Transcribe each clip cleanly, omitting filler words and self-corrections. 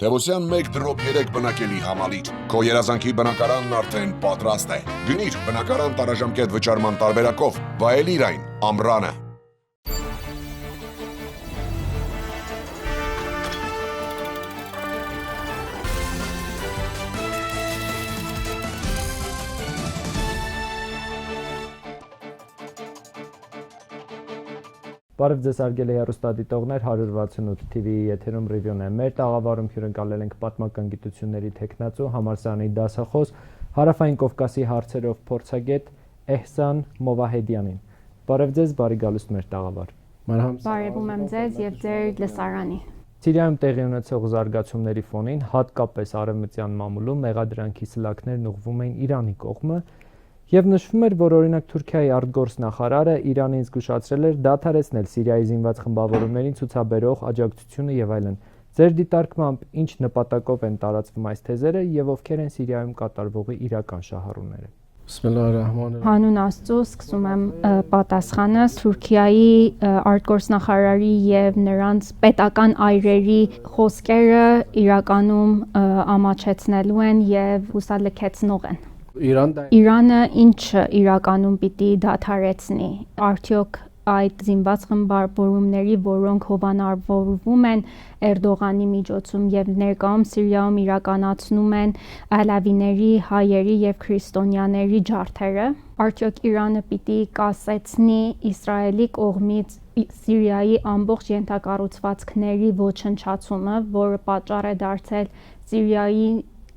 Տևոսյան 1 դրոպ 3 բնակելի համալիր։ Քո երազանքի բնակարանն արդեն պատրաստ է։ Գնիր բնակարան տարաժամկետ վճարման տարբերակով, վայելիր այն ամռանը։ Բարև ձեզ արգելի հեռուստադիտողներ, 168 TV-ի եթերում ռիվյուն է։ Մեր տաղավարում հյուրընկալել ենք պատմական գիտությունների թեկնածու, համալսարանի դասախոս, Հարավային Կովկասի հարցերով փորձագետ Էհսան Մովահեդյանին։ Բարև ձեզ, բարի գալուստ մեր տաղավար։ Բարևում եմ ձեզ եւ ձեր լսարանին։ Սիրիայում տեղի ունեցող զարգացումների ֆոնին, հատկապես արևմտյան մամուլում, մեղադրանքի սլաքներն ուղղվում էին Իրանի կողմը, եւ նշվում էր, որ օրինակ Թուրքիայի արտգործնախարարը Իրանին զգուշացրել էր դադարեցնել Սիրիայի զինված խմբավորումներին ցուցաբերող աջակցությունը եւ այլն։ Ձեր դիտարկմամբ ինչ նպատակով են տարածվում այս թեզերը եւ ովքեր են Սիրիայում կատարվողի իրական շահառուները։ Հանուն Աստծո, սկսում եմ պատասխանս Թուրքիայի արտգործնախարարի եւ նրանց պետական այրերի խոսքերը իրականում ամաչեցնելու են եւ հուսալքեցնող են։ Իրանը ինչը իրականում պիտի դադարեցնի, արդյոք այդ զինված խմբավորումների, որոնք հովանավորվում են Էրդողանի միջոցում եւ ներկայում Սիրիայում իրականացնում են ալավիների, հայերի եւ քրիստոնյաների ջարդերը, արդյոք Իրանը պիտի կասեցնի Իսրայելի կողմից Սիրիայի ամբողջ ենթակառուցվածքների ոչնչացումը, որը պատճառ է դարձել Սիրիայի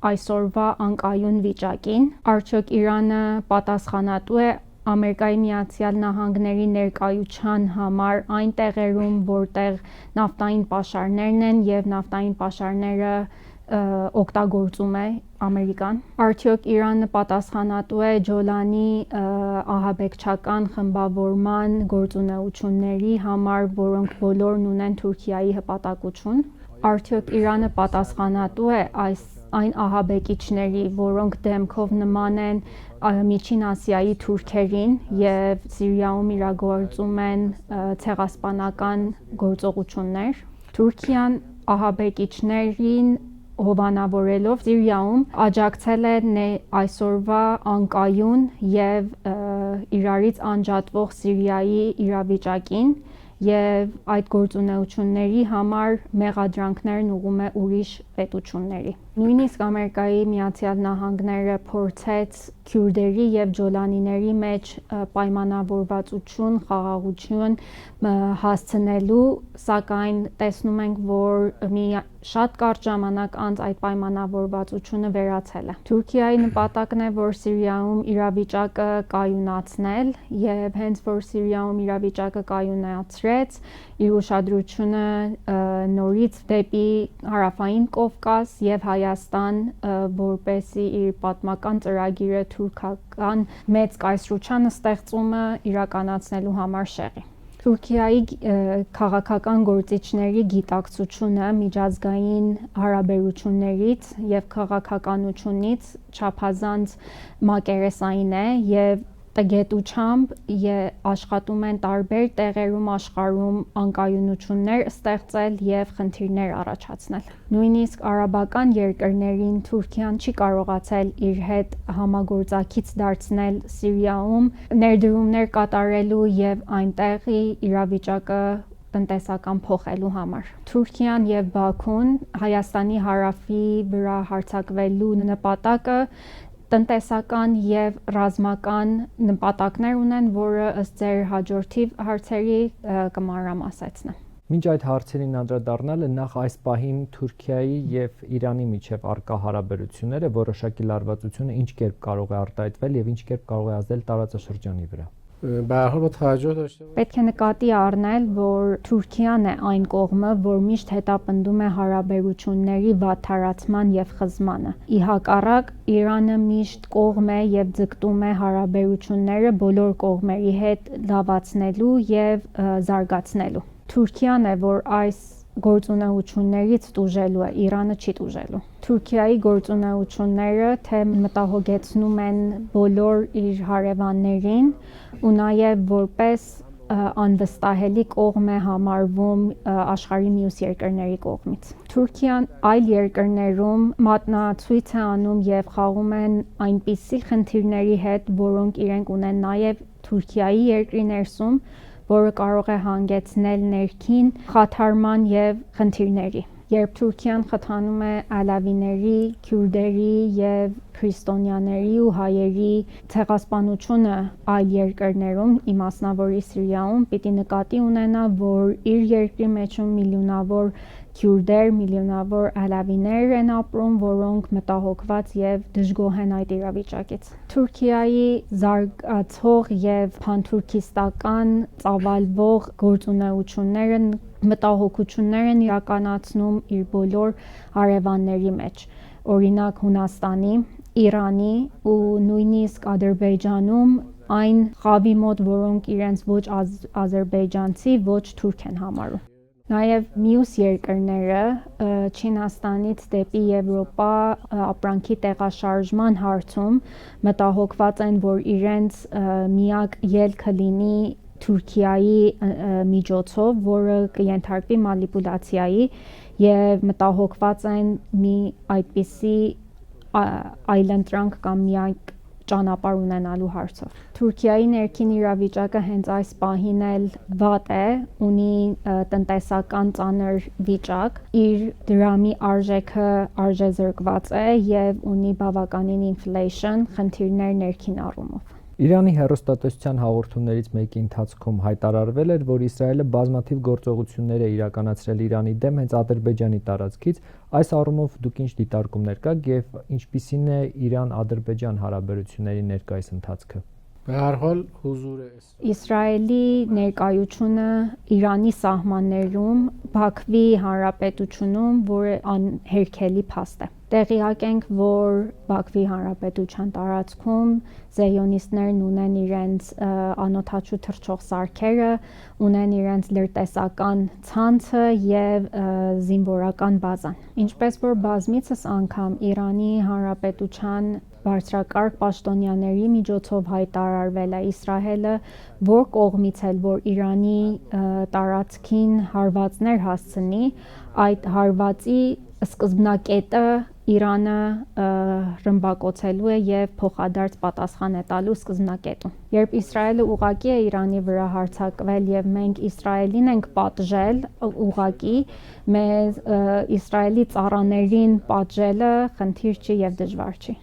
այսօրվա անկայուն վիճակին, արդյոք Իրանը պատասխանատու է Ամերիկայի Միացյալ Նահանգների ներկայության համար այն տեղերում, որտեղ նավթային պաշարներն են եւ նավթային պաշարները օգտագործում է Ամերիկան, արդյոք Իրանը պատասխանատու է Ջոլանի ահաբեկչական խմբավորման գործունեությունների համար, որոնք բոլորն ունեն Թուրքիայի հպատակություն, արդյոք Իրանը պատասխանատու է այն ահաբեկիչների, որոնք դեմքով նման են Միջին Ասիայի թուրքերին եւ Սիրիայում իրագործում են ցեղասպանական գործողություններ։ Թուրքիան ահաբեկիչներին հովանավորելով Սիրիայում աջակցել է այսօրվա անկայուն եւ իրարից անջատվող Սիրիայի իրավիճակին եւ այդ գործունեությունների համար մեղադրանքներն ուղղում է ուրիշ պետությունների։ Նույնիսկ Ամերիկայի Միացյալ Նահանգները փորձեց քյուրդերի եւ ջոլանիների մեջ պայմանավորվածություն, խաղաղություն հասցնելու, սակայն տեսնում ենք, որ մի շատ կարճ ժամանակ անց այդ պայմանավորվածությունը վերացել է։ Թուրքիայի նպատակն է, որ Սիրիայում իրավիճակը կայունացնել եւ հենց որ Սիրիայում իրավիճակը կայունացրեց, իր ուշադրությունը նորից դեպի Հարավային Կովկաս եւ Հայաստան, որպեսզի իր պատմական ծրագիրը թուրքական մեծ կայսրության ստեղծումը իրականացնելու համար շեղի։ Թուրքիայի քաղաքական գործիչների գիտակցությունը միջազգային հարաբերություններից եւ քաղաքականությունից չափազանց մակերեսային է եւ տգետությամբ աշխատում են տարբեր տեղերում աշխարհում անկայունություններ ստեղծել եւ խնդիրներ առաջացնել։ Նույնիսկ արաբական երկրներին Թուրքիան չի կարողացել իր հետ համագործակից դարձնել Սիրիայում ներդրումներ կատարելու եւ այնտեղի իրավիճակը տնտեսական փոխելու համար։ Թուրքիան եւ Բաքուն Հայաստանի հարավի վրա հարձակվելու նպատակը տնտեսական եւ ռազմական նպատակներ ունեն, որը ըստ ձեր հաջորդի հարցերի կմանրամասեցնեմ։ Մինչ այդ հարցերին անդրադառնալը նախ այս պահին Թուրքիայի եւ Իրանի միջև առկա հարաբերությունները որոշակի լարվածությունը ինչ կերպ կարող է արտահայտվել եւ ինչ կերպ կարող է ազդել տարածաշրջանի վրա։ Պետք է նկատի առնել, որ Թուրքիան է այն կողմը, որ միշտ հետապնդում է հարաբերությունների վատթարացման եւ խզմանը։ Ի հակառակ, Իրանը միշտ կողմ է եւ ձգտում է հարաբերությունները բոլոր կողմերի հետ լավացնելու եւ զարգացնելու։ Թուրքիան է, որ այս գործունեություններից տուժելու է, Իրանը չի տուժելու։ Թուրքիայի գործունեությունները թե մտահոգեցնում են բոլոր իր հարևաններին ու նաև որպես անվստահելի կողմ է համարվում աշխարհի մյուս երկրների կողմից։ Թուրքիան այլ երկրներում մատնացույց է անում եւ խաղում են այնպիսի խնդիրների հետ, որոնք իրենք ունեն նաեւ Թուրքիայի երկրի ներսում, որը կարող է հանգեցնել ներքին խաթարման եւ խնդիրների։ Երբ Թուրքիան խթանում է ալավիների, քյուրդերի եւ քրիստոնյաների ու հայերի ցեղասպանությունը այլ երկրներում, իմասնավորի Սիրիայում, պիտի նկատի ունենա, որ իր երկրի մեջում միլիոնավոր քյուրդեր, միլիոնավոր ալավիներ են ապրում, որոնք մտահոգված եւ դժգոհ են այդ իրավիճակից։ Թուրքիայի զարգացող եւ փանթուրքիստական ծավալվող գործունեությունները մտահոգություններ են իրականացնում իր բոլոր հարևանների մեջ, օրինակ Հունաստանի, Իրանի ու նույնիսկ Ադրբեջանում այն խավի մոտ, որոնք իրենց ոչ ազերբայջանցի, ոչ թուրք են համարում։ Նաև մյուս երկրները Չինաստանից դեպի Եվրոպա ապրանքի տեղաշարժման հարցում մտահոգված են, որ իրենց միակ ելքը լինի Թուրքիայի միջոցով, որը կենթարկվի մանիպուլյացիայի եւ մտահոգված են մի այդպիսի այլընտրանք կամ միակ ճանապարհ ունենալու հարցով։ Թուրքիայի ներքին իրավիճակը հենց այս պահին էլ վատ է, ունի տնտեսական ծանր վիճակ, իր դրամի արժեքը արժեզրկված է եւ ունի բավականին ինֆլեյշն, խնդիրներ ներքին առումով։ Իրանի հեռուստատեսության հաղորդումներից մեկի ընթացքում հայտարարվել էր, որ Իսրայելը բազմաթիվ գործողություններ է իրականացրել Իրանի դեմ հենց Ադրբեջանի տարածքից։ Այս առումով դուք ինչ դիտարկումներ կաք եւ ինչպիսին է Իրան-Ադրբեջան հարաբերությունների ներկայիս ընթացքը։ Բհարհալ հուզուր է։ Իսրայելի ներկայությունը Իրանի սահմաններում, Բաքվի հանրապետությունում, որը անհերքելի փաստ է։ Տեղյակ ենք, որ Բաքվի հանրապետության տարածքում զիոնիստներն ունեն իրենց անօթաչու թռչող սարքերը, ունեն իրենց լրտեսական ցանցը եւ զինվորական բազան։ Ինչպես որ բազմիցս անգամ Իրանի հանրապետության բարձրակարգ պաշտոնյաների միջոցով հայտարարվել է, Իսրայելը որ կողմից էլ որ Իրանի տարածքին հարվածներ հասցնի, այդ հարվածի սկզբնակետը Իրանը ռմբակոծելու է եւ փոխադարձ պատասխան է տալու սկզբնակետում։ Երբ Իսրայելը ուղղակի է Իրանի վրա հարձակվել եւ մենք Իսրայելին ենք պատժել ուղղակի, մեզ Իսրայելի ծառաներին պատժելը խնդիր չի եւ դժվար չի։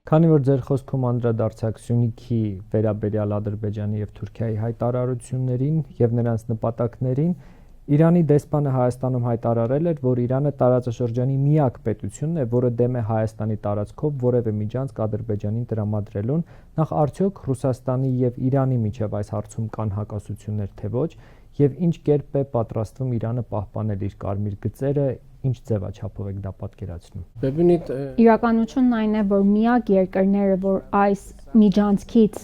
Քանի որ ձեր խոսքում անդրադարձակ Սյունիքի վերաբերյալ Ադրբեջանի եւ Թուրքիայի հայտարարություններին եւ նրանց նպատակներին, Իրանի դեսպանը Հայաստանում հայտարարել էր, որ Իրանը տարածաշրջանի միակ պետությունն է, որը դեմ է Հայաստանի տարածքով որևէ միջանցք Ադրբեջանին տրամադրելուն, նախ արդյոք Ռուսաստանի եւ Իրանի միջև այս հարցում կան հակասություններ թե ոչ, եւ ինչ կերպ է պատրաստվում Իրանը պահպանել իր կարմիր գծերը, ինչ ձևաչափով եք դա պատկերացնում։ Իրականությունն այն է, որ միակ երկրները, որ այս միջանցքից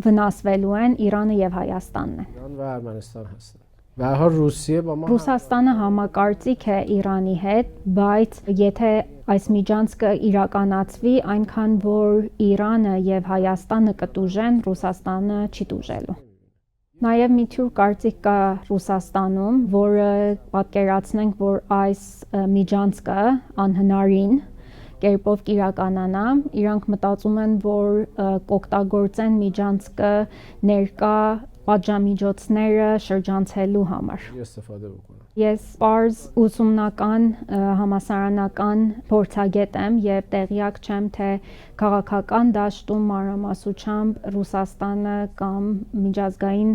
վնասվելու են, Իրանը եւ Հայաստանն են։ Իրան ու Արմենստան հաստատ։ Ռուսաստանը համակարծիք է Իրանի հետ, բայց եթե այս միջանցքը իրականացվի, այնքան որ Իրանը եւ Հայաստանը կտուժեն, Ռուսաստանը չի տուժելու։ Նաև մի թյուր կարծիք կա Ռուսաստանում, որը պատկերացնենք, որ այս միջանցքը անհնարին կերպով կիրականանա, իրանք մտածում են, որ կօգտագործեն միջանցքը ներկա պատժամիջոցները շրջանցելու համար։ Ես պարզ ուսումնական համասարանական փորձագետ եմ եւ տեղյակ չեմ, թե քաղաքական դաշտում մանրամասությամբ Ռուսաստանը կամ միջազգային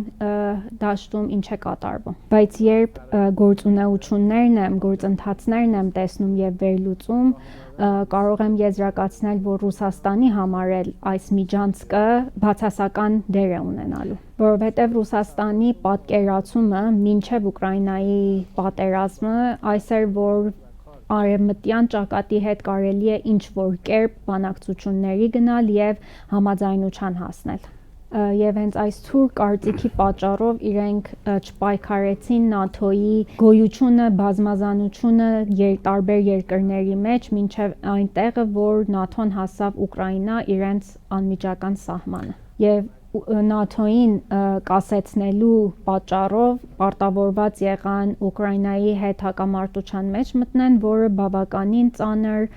դաշտում ինչ է կատարվում։ Բայց երբ գործունեություններն եմ, գործընթացներն եմ տեսնում եւ վերլուծում, կարող եմ եզրակացնել, որ Ռուսաստանի համար էլ այս միջանցքը բացասական դեր է ունենալու, որովհետև Ռուսաստանի պատկերացումը մինչև Ուկրաինայի պատերազմը այս էր, որ արևմտյան ճակատի հետ կարելի է ինչ-որ կերպ բանակցությունների գնալ եւ համաձայնության հասնել։ Եվ հենց այս թուր կարծիքի պատճառով իրենք չպայքարեցին ՆԱԹՕ-ի գոյությունը, բազմազանությունը տարբեր երկրների մեջ, մինչև այն տեղը, որ ՆԱԹՕ-ն հասավ Ուկրաինա իրենց անմիջական սահմանը։ Եվ ՆԱԹՕ-ին կասեցնելու պատճառով պարտավորված եղան Ուկրաինայի հետ հակամարտության մեջ մտնեն, որը բավականին ծանր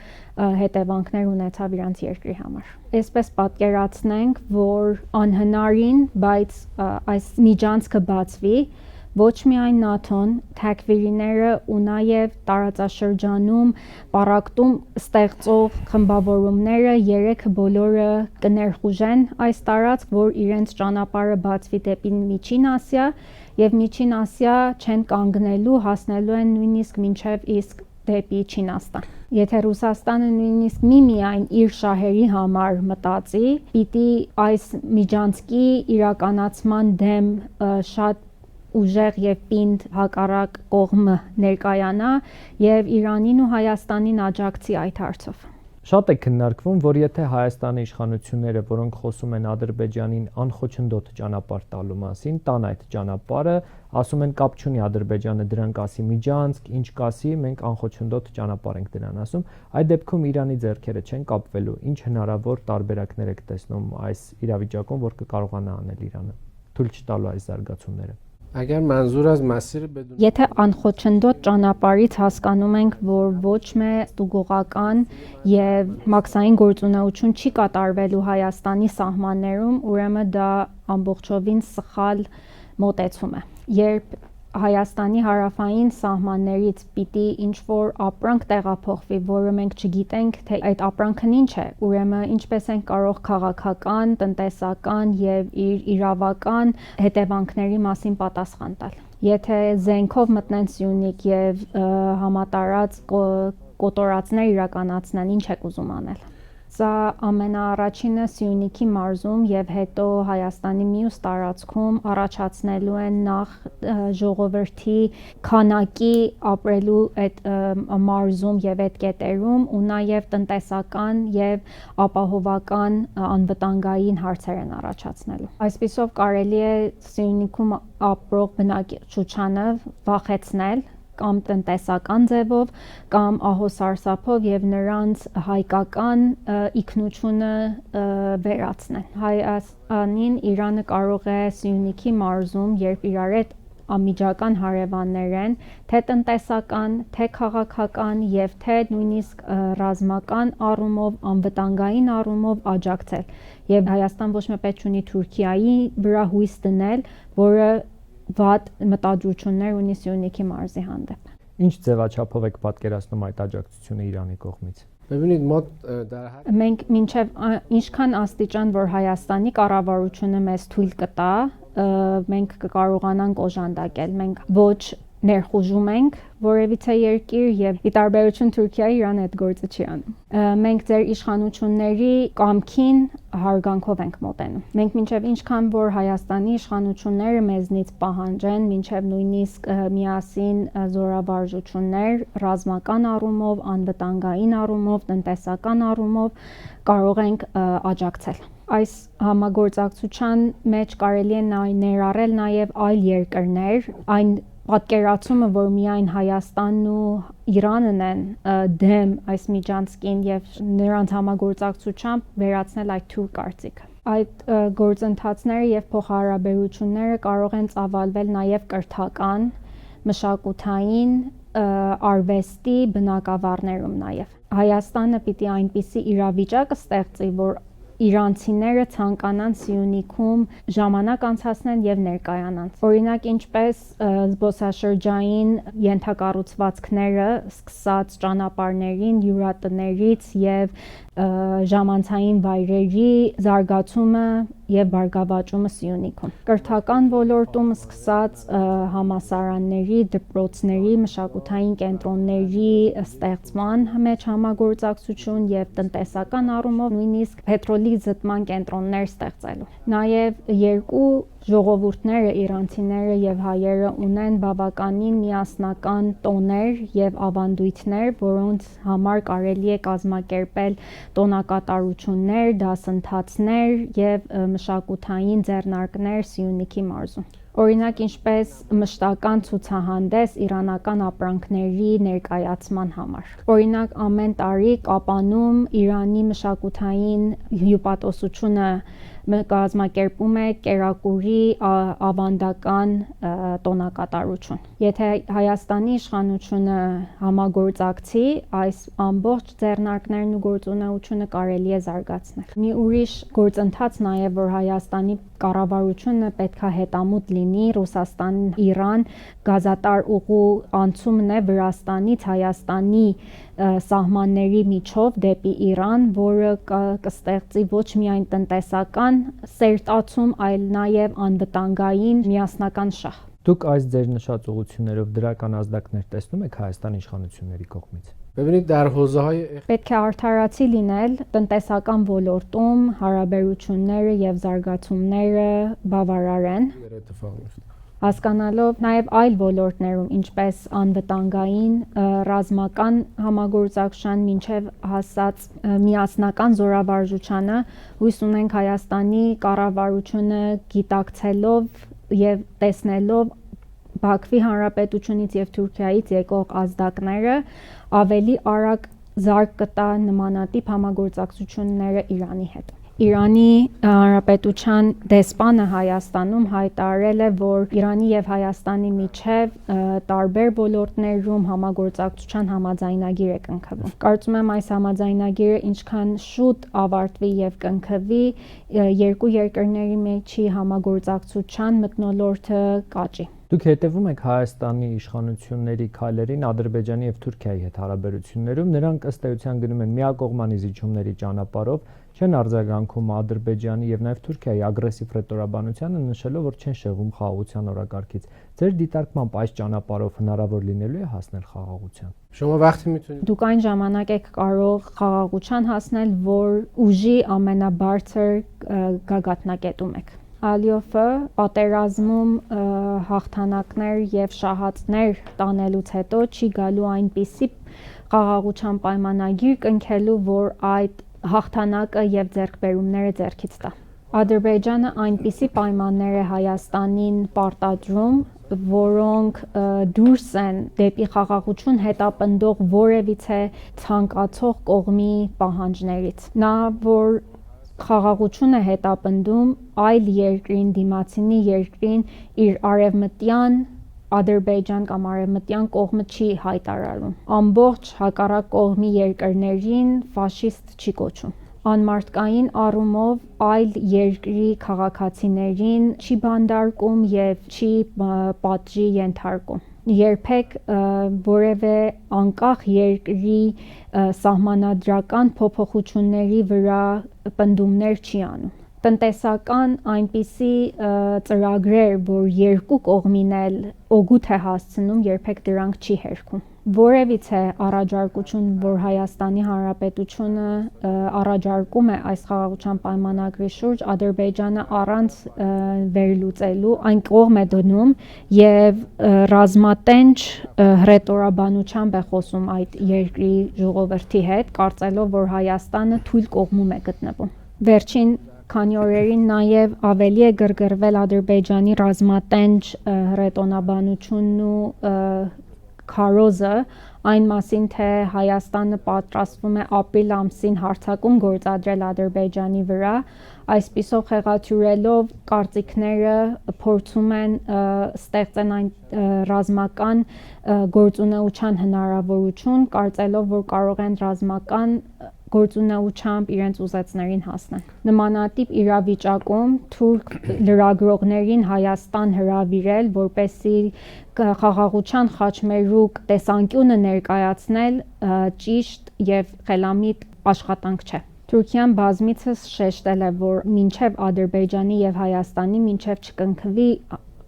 հետևանքներ ունեցավ իրանց երկրի համար։ Այսպես պատկերացնենք, որ անհնարին, բայց այս միջանցքը բացվի, ոչ միայն ՆԱԹՕ-ն, թաքֆիրիները ու նաև տարածաշրջանում պառակտում ստեղծող խմբավորումները երեքը բոլորը կներխուժեն այս տարածք, որ իրենց ճանապարհը բացվի դեպի Միջին Ասիա եւ Միջին Ասիա չեն կանգնելու, հասնելու են նույնիսկ մինչև իսկ դեպի Չինաստան։ Եթե Ռուսաստանը նույնիսկ միայն իր շահերի համար մտածի, պիտի այս միջանցքի իրականացման դեմ շատ ուժեղ եւ պինդ հակառակ կողմը ներկայանա եւ Իրանին ու Հայաստանին աջակցի այդ հարցով։ Շատ է քննարկվում, որ եթե Հայաստանի իշխանությունները, որոնք խոսում են Ադրբեջանին անխոչնդոտ ճանապարհ տալու մասին, տան այդ ճանապարհը, ասում են կապ չունի Ադրբեջանը դրան կասի միջանցք, ինչ կասի, մենք անխոչնդոտ ճանապարհ ենք դրան ասում, այդ դեպքում Իրանի ձեռքերը չեն կապվելու, ինչ հնարավոր տարբերակներ եք տեսնում այս իրավիճակում, որ կկարողանա անել Իրանը, թույլ չտալու այս զարգացումները։ اگر منظور از مسیر بدون Եթե անխոչնդոտ ճանապարհից հասկանում ենք, որ ոչ մեծ ստուգողական եւ մաքսային գործունեություն չի կատարվելու Հայաստանի սահմաններում, ուրեմն դա ամբողջովին սխալ մոտեցում է։ Երբ Հայաստանի հարավային սահմաններից պիտի ինչ-որ ապրանք տեղափոխվի, որը մենք չգիտենք, թե այդ ապրանքն ինչ է, ուրեմն ինչպես են կարող քաղաքական, տնտեսական եւ իրավական հետևանքների մասին պատասխան տալ։ Եթե զենքով մտնեն Սյունիք եւ համատարած կոտորածներ իրականացնեն, ինչ եք ուզում անել։ Սա ամենաառաջինը Սյունիքի մարզում եւ հետո Հայաստանի մյուս տարածքում առաջացնելու են նախ ժողովրդի քանակի ապրելու այդ մարզում եւ այդ կետերում ու նաեւ տնտեսական եւ ապահովական անվտանգային հարցեր են առաջացնելու։ Այսպիսով կարելի է Սյունիքում ապրող բնակչությանը վախեցնել կամ տնտեսական ձևով, կամ ահոսարսափով եւ նրանց հայկական ինքնությունը վերացնել։ Հայաստանին Իրանը կարող է Սյունիքի մարզում, երբ իրար հետ ամիջական հարևաններ են, թե տնտեսական, թե քաղաքական եւ թե նույնիսկ ռազմական առումով, անվտանգային առումով աջակցել։ Եվ Հայաստան ոչ մի պետք չունի Թուրքիայի վրա հույս դնել, որը վատ մտադրություններ ունի Սյունիքի մարզի հանդեպ։ Ինչ ձևաչափով եք պատկերացնում այդ աջակցությունը Իրանի կողմից։ ببینید ما در حد Մենք մինչև ինչքան աստիճան, որ Հայաստանի կառավարությունը մեզ թույլ կտա, մենք կկարողանանք օժանդակել։ Մենք ոչ ներխուժում ենք որևիցե երկիր եւ ի տարբերություն Թուրքիայի Իրանը այդ գործը չի անում։ Մենք ձեր իշխանությունների կամքին հարգանքով ենք մոտենում։ Մենք մինչև ինչքան որ Հայաստանի իշխանությունները մեզնից պահանջեն, մինչև նույնիսկ միասին զորավարժություններ ռազմական առումով, անվտանգային առումով, տնտեսական առումով կարող ենք աջակցել։ Այս համագործակցության մեջ կարելի է ներառել նաև այլ երկրներ, այն պատկերացումը, որ միայն Հայաստանն ու Իրանն են դեմ այս միջանցքին եւ նրանց համագործակցությամբ վերացնել այդ թյուր կարծիքը։ Այդ գործընթացները եւ փոխհարաբերությունները կարող են ծավալվել նաեւ կրթական, մշակութային, արվեստի բնակավարներում նաեւ։ Հայաստանը պիտի այնպիսի իրավիճակ ստեղծի, որ իրանցիները ցանկանան Սյունիքում ժամանակ անցկացնեն եւ ներկայանան։ Օրինակ ինչպես զբոսաշրջային ենթակառուցվածքները, սկսած ճանապարհներին, հյուրատներից եւ ժամանցային վայրերի զարգացումը եւ բարգավաճումը Սյունիքում։ Կրթական ոլորտում սկսած համասարանների, դպրոցների, մշակութային կենտրոնների ստեղծման մեջ համագործակցություն եւ տնտեսական առումով նույնիսկ պետրոլի զտման կենտրոններ ստեղծելու։ Նաեւ երկու ժողովուրդները, իրանցիները եւ հայերը ունեն բավականին միասնական տոներ եւ ավանդույթներ, որոնց համար կարելի է կազմակերպել տոնակատարություններ, դասընթացներ եւ մշակութային ձեռնարկներ Սյունիքի մարզում։ Օրինակ ինչպես մշտական ցուցահանդես իրանական ապրանքների ներկայացման համար։ Օրինակ ամեն տարի Կապանում Իրանի մշակութային հյուպատոսությունը կազմակերպում է կերակուրի ավանդական տոնակատարություն։ Եթե Հայաստանի իշխանությունը համագործակցի, այս ամբողջ ձեռնարկներն ու գործունեությունը կարելի է զարգացնել։ Մի ուրիշ գործընթաց նաև, որ Հայաստանի կառավարությունը պետք է հետամուտ լինի Ռուսաստան-Իրան գազատար ուղու անցումն է Վրաստանից Հայաստանի սահմանների միջով դեպի Իրան, որը կստեղծի ոչ միայն տնտեսական սերտացում, այլ նաև անվտանգային միասնական շահ։ Դուք այս ձեր նշած ուղղություններով դրական ազդակներ տեսնում եք Հայաստանի իշխանությունների կողմից։ Պետք է արդարացի լինել տնտեսական ոլորտում, հարաբերությունները եւ զարգացումները բավարար են։ Հասկանալով նաև այլ ոլորտներում, ինչպես անվտանգային, ռազմական համագործակցության մինչև հասած միասնական զորավարժությանը, հույս ունենք Հայաստանի կառավարությունը գիտակցելով եւ տեսնելով Բաքվի Հանրապետությունից եւ Թուրքիայից եկող ազդակները ավելի արագ զարգ կտա նմանատիպ համագործակցությունները Իրանի հետ։ Իրանի Հանրապետության դեսպանը Հայաստանում հայտարարել է, որ Իրանի եւ Հայաստանի միջև տարբեր ոլորտներում համագործակցության համաձայնագիր է կնքվում։ Կարծում եմ այս համաձայնագիրը ինչքան շուտ ավարտվի եւ կնքվի, երկու երկրների միջի համագործակցության մթնոլորտը կաճի։ Դուք հետևում եք Հայաստանի իշխանությունների քայլերին Ադրբեջանի եւ Թուրքիայի հետ հարաբերություններում, նրանք ըստ էության գնում են միակողմանի զիջումների ճանապարհով, չեն արձագանքում Ադրբեջանի եւ նաեւ Թուրքիայի ագրեսիվ ռետորաբանությանը, նշելով, որ չեն շեղում խաղաղության օրակարգից։ Ձեր դիտարկմամբ այս ճանապարհով հնարավոր լինելու է հասնել խաղաղության։ Դուք այն ժամանակ եք կարող խաղաղության հասնել, որ ուժի ամենաբարձր գագաթնակետում եք։ Ալիովը պատերազմում հաղթանակներ եւ շահածներ տանելուց հետո չի գալու այնպիսի խաղաղության պայմանագիր կնքելու, որ այդ հաղթանակը եւ ձեռքբերումները ձեռքից տա։ Ադրբեջանը այնպիսի պայմաններ է Հայաստանին պարտադրում, որոնք դուրս են դեպի խաղաղություն հետապնդող որևիցե ցանկացող կողմի պահանջներից։ Նա որ խաղաղություն է հետապնդում այլ երկրին, դիմացինի երկրին իր արևմտյան Ադրբեջան կամ արևմտյան կողմը չի հայտարարում։ Ամբողջ հակառակ կողմի երկրներին ֆաշիստ չի կոչում։ Անմարդկային առումով այլ երկրի քաղաքացիներին չի բանդարկում եւ չի պատժի ենթարկում։ Երբեք որևէ անկախ երկրի սահմանադրական փոփոխությունների վրա պնդումներ չի անում։ Տնտեսական այնպիսի ծրագրեր, որ երկու կողմին էլ օգուտ է հասցնում, երբեք դրանք չի հերքում։ Որևիցե առաջարկություն, որ Հայաստանի Հանրապետությունը առաջարկում է այս խաղաղության պայմանագրի շուրջ, Ադրբեջանը առանց վերլուծելու այն կողմ է դնում եւ ռազմատենչ հռետորաբանությամբ է խոսում այդ երկրի ժողովրդի հետ, կարծելով, որ Հայաստանը թույլ կողմում է գտնվում։ Վերջին քանի օրերին նաև ավելի է գրգռվել Ադրբեջանի ռազմատենչ հռետոնաբանությունն ու քարոզը այն մասին, թե Հայաստանը պատրաստվում է ապրիլ ամսին հարձակում գործադրել Ադրբեջանի վրա, այսպիսով խեղաթյուրելով կարծիքները փորձում են ստեղծեն այն ռազմական գործունեության հնարավորություն, կարծելով, որ կարող են ռազմական գործունեությամբ իրենց ուզածներին հասնել։ Նմանատիպ իրավիճակում թուրք լրագրողներին Հայաստան հրավիրել, որպեսզի խաղաղության խաչմերուկ տեսանկյունը ներկայացնել ճիշտ եւ խելամիտ աշխատանք չէ։ Թուրքիան բազմիցս շեշտել է, որ մինչև Ադրբեջանի եւ Հայաստանի մինչև չկնքվի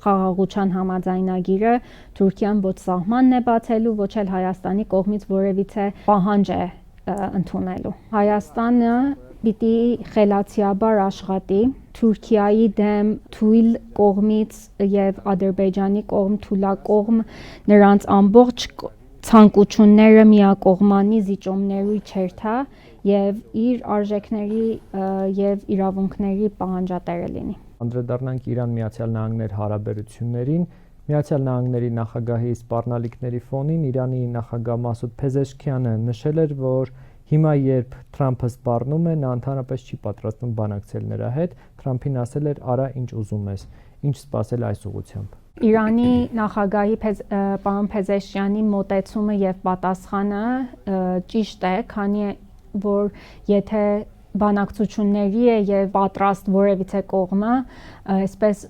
խաղաղության համաձայնագիրը Թուրքիան ոչ սահմանն է բացելու, ոչ էլ Հայաստանի կողմից որևիցե պահանջ է ընդունելու։ Հայաստանը պիտի խելացիաբար աշխատի Թուրքիայի դեմ թույլ կողմից եւ Ադրբեջանի կողմ թույլակողմ նրանց ամբողջ ցանկությունները միակողմանի զիջումներու չերթա եւ իր արժեքների եւ իրավունքների պահանջատերը լինի։ Անդրադառնանք Իրան-Միացյալ Նահանգներ հարաբերություններին։ Միացյալ Նահանգների նախագահի սպառնալիքների ֆոնին Իրանի նախագահ Մասուդ Փեզեշքյանը նշել էր, որ Հիմա երբ Թրամփը սպառնում է, նա ընդհանրապես չի պատրաստվում բանակցել նրա հետ, Թրամփին ասել էր՝ «Արա, ինչ ուզում ես», ինչ սպասել այս ուղղությամբ։ Իրանի նախագահի պարոն Փեզեշյանի մոտեցումը եւ պատասխանը ճիշտ է, քանի որ եթե բանակցությունների է եւ պատրաստ որևիցե կողմը, այսպես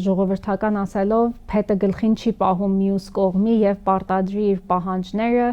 ժողովրդական ասելով, փետը գլխին չի պահում մյուս կողմի եւ պարտադրի իր պահանջները,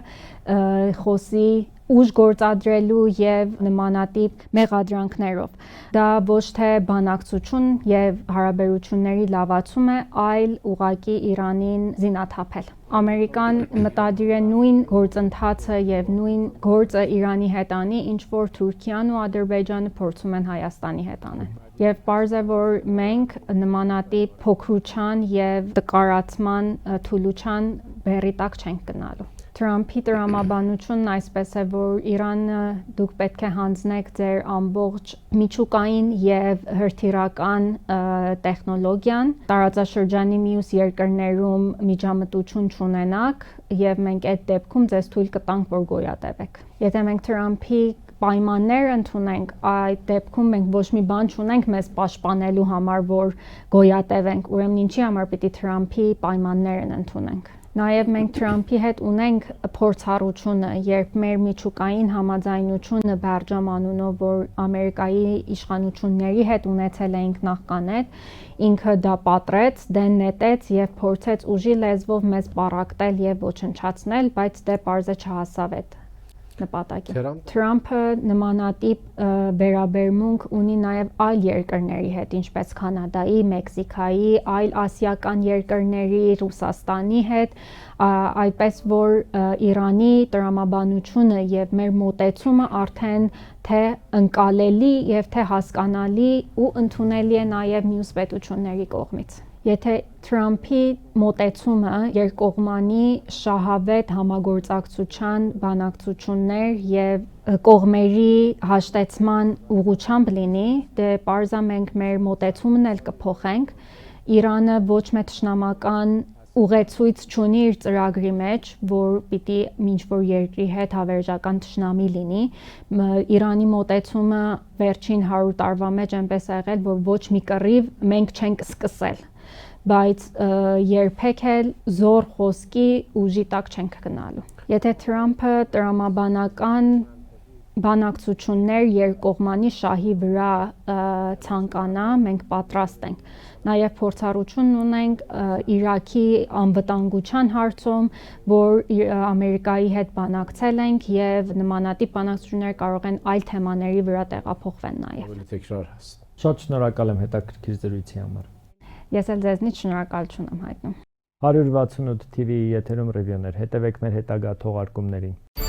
խոսի ուժ գործադրելու եւ նմանատիպ մեղադրանքներով։ Դա ոչ թե բանակցություն եւ հարաբերությունների լավացում է, այլ ուղղակի Իրանին զինաթափել։ Ամերիկան մտադիր է նույն գործընթացը եւ նույն գործը Իրանի հետ անի, ինչ որ Թուրքիան ու Ադրբեջանը փորձում են Հայաստանի հետ անել։ Եվ պարզ է, որ մենք նմանատիպ փոքրության եւ տկարացման թուլության բեռի տակ չենք գնալու։ Թրամփի տրամաբանությունն այսպես է, որ Իրանը դուք պետք է հանձնեք ձեր ամբողջ միջուկային եւ հրթիռական տեխնոլոգիան, տարածաշրջանի մյուս երկրներում միջամտություն չունենաք եւ մենք այդ դեպքում ձեզ թույլ կտանք, որ գոյատևեք։ Եթե մենք Թրամփի պայմաններ ընդունենք, այդ դեպքում մենք ոչ մի բան չունենք մեզ պաշտպանելու համար, որ գոյատևենք, ուրեմն ինչի համար պիտի Թրամփի պայմաններն ընդունենք։ Նաև մենք Թրամփի հետ ունենք փորձառությունը, երբ մեր միջուկային համաձայնությունը Բերջամ անունով, որ Ամերիկայի իշխանությունների հետ ունեցել էինք նախքանետ, ինքը դա պատրեց, դեն նետեց եւ փորձեց ուժի լեզվով մեզ պառակտել եւ ոչնչացնել, բայց դե պարզը չհասավ այդ նպատակին։ Թրամփը նմանատիպ վերաբերմունք ունի նաև այլ երկրների հետ, ինչպես Կանադայի, Մեքսիկայի, այլ ասիական երկրների, Ռուսաստանի հետ, այդպես որ Իրանի տրամաբանությունը եւ մեր մոտեցումը արդեն թե ընկալելի եւ թե հասկանալի ու ընդունելի է նաև մյուս պետությունների կողմից։ Եթե Թրամփի մոտեցումը երկկողմանի շահավետ համագործակցության բանակցություններ եւ կողմերի հաշտեցման ուղղությամբ լինի, դե պարզա մենք մեր մոտեցումն էլ կփոխենք։ Իրանը ոչ մի թշնամական ուղեցույց չունի իր ծրագրի մեջ, որ պիտի ինչ-որ երկրի հետ հավերժական թշնամի լինի։ Իրանի մոտեցումը վերջին 100 տարվա մեջ այնպես է եղել, որ ոչ մի կռիվ մենք չենք սկսել, բայց երբեք էլ զոր խոսքի ուժի տակ չենք գնալու։ Եթե Թրամփը տրամաբանական բանակցություններ երկկողմանի շահի վրա ցանկանա, մենք պատրաստ ենք։ Նաև փորձառություն ունենք Իրաքի անվտանգության հարցում, որ Ամերիկայի հետ բանակցել ենք եւ նմանատիպ բանակցություններ կարող են այլ թեմաների վրա տեղափոխվել նաև։ Շատ շնորհակալ եմ հետաքրքիր զրույցի համար։ Ես էլ ձեզնից շնորհակալություն եմ հայտնում։ 168 TV եթերում ռևյուներ, հետևեք մեր հետագա թողարկումներին։